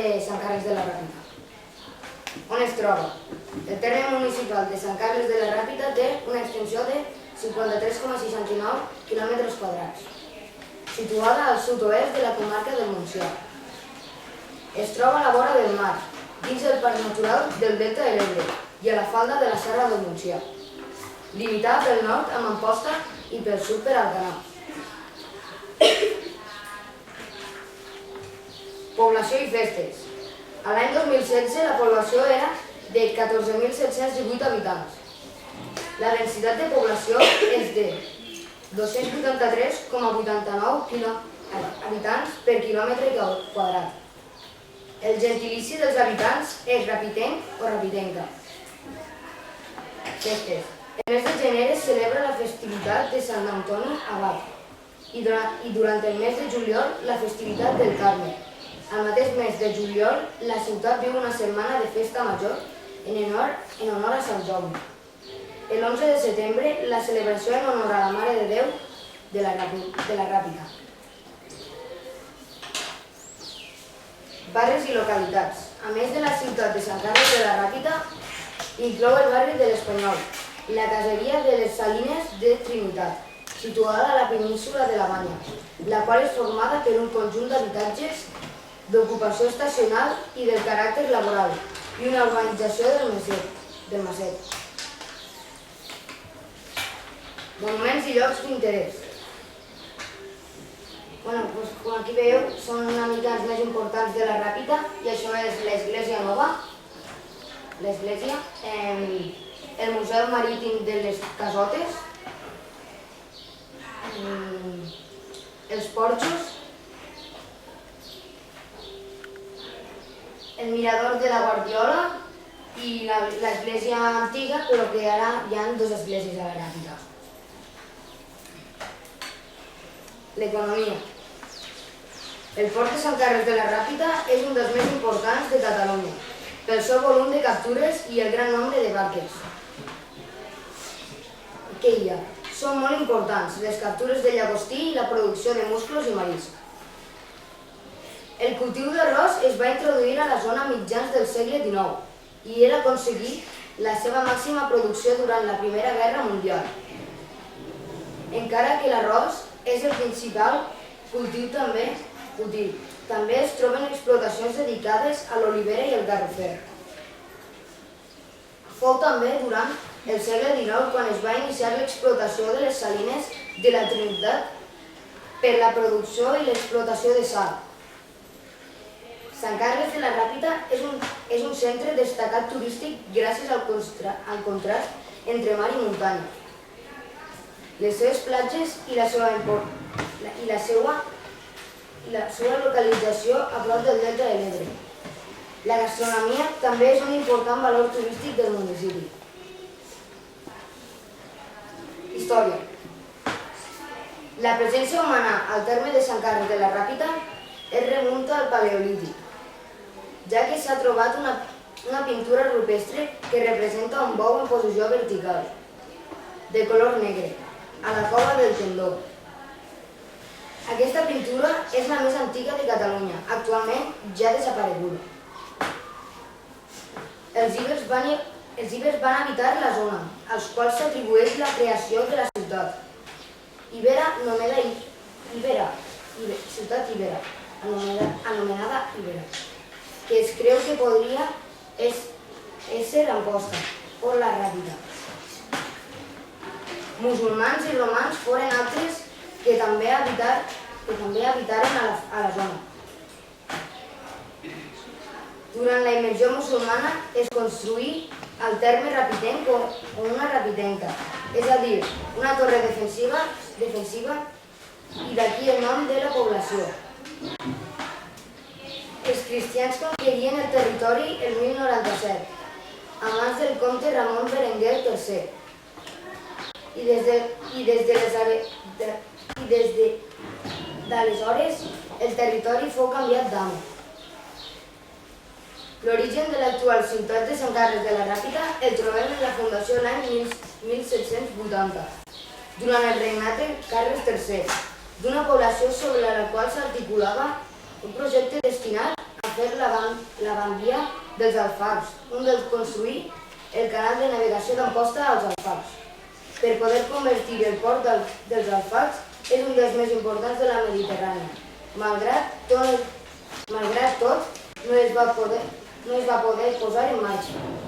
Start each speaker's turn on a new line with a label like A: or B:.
A: de Sant Carles de la Ràpita. On es troba? El terme municipal de Sant Carles de la Ràpita té una extensió de 53,69 km², situada al sud-oest de la comarca del Montsià. Es troba a la vora del mar, dins el Parc Natural del Delta de l'Ebre i a la falda de la Serra del Montsià, limitada pel nord amb Amposta i pel sud per Alcanar. Població i festes. A l'any 2016 la població era de 14.718 habitants. La densitat de població és de 283,89 habitants per quilòmetre quadrat. El gentilici dels habitants és rapitenc o rapitenca. Festes. El mes de gener es celebra la festivitat de Sant Antoni Abat i durant el mes de juliol la festivitat del Carme. Al mateix mes de juliol, la ciutat viu una setmana de festa major en honor a Sant Jaume. El 11 de setembre, la celebració en honor a la Mare de Déu de la Ràpita. Barris i localitats. A més de la ciutat de Sant Carles de la Ràpita, inclou el barri de l'Espanyol i la caseria de les Salines de Trinitat, situada a la península de la Banya, la qual és formada per un conjunt d'habitatges d'ocupació estacional i del caràcter laboral i una urbanització del Maset. Monuments i llocs d'interès. Com aquí veieu, són una mica els més importants de la Ràpita i això és l'Església Nova, el Museu Marítim de les Casotes, els porxos, el mirador de la Guardiola i l'església antiga, però que ara hi ha dues esglésies a la Ràpita. L'economia. El port de Sant Carles de la Ràpita és un dels més importants de Catalunya, pel seu volum de captures i el gran nombre de barques que hi ha. Són molt importants les captures de llagostí i la producció de musclos i marisc. El cultiu d'arròs es va introduir a la zona mitjans del segle XIX i era aconseguir la seva màxima producció durant la Primera Guerra Mundial. Encara que l'arròs és el principal cultiu també es troben explotacions dedicades a l'olivera i el garrofer. Fou també durant el segle XIX quan es va iniciar l'explotació de les salines de la Trinitat per la producció i l'explotació de sal. Sant Carles de la Ràpita és un centre destacat turístic gràcies al contrast entre mar i muntanya, les seves platges i la seva localització a prop del Delta de l'Ebre. La gastronomia també és un important valor turístic del municipi. Història. La presència humana al terme de Sant Carles de la Ràpita es remunta al Paleolític, ja que s'ha trobat una pintura rupestre que representa un bou en posició vertical, de color negre, a la cova del Tendó. Aquesta pintura és la més antiga de Catalunya, actualment ja desapareguda. Els ibers van habitar la zona, als quals s'atribueix la creació de la ciutat. Ciutat Ibera, anomenada Ibera, que es creu que podria ésser Amposta o la Ràpita. Musulmans i romans foren altres que també habitaren a la zona. Durant la immersió musulmana es construí el terme rapitenc o una rapitenca, és a dir, una torre defensiva i d'aquí el nom de la població. Els cristians conquerien el territori el 1097, a mans del comte Ramon Berenguer III, i des d'aleshores el territori fou canviat d'amo. L'origen de l'actual ciutat de Sant Carles de la Ràpita el trobem en la fundació l'any 1780, durant el regnat de Carles III, d'una població sobre la qual s'articulava un projecte destinat a fer la bandia dels Alfacs, un dels construir el canal de navegació d'Amposta als Alfacs. Per poder convertir el port dels Alfacs és un dels més importants de la Mediterrània. Malgrat tot, no es va poder posar en marxa.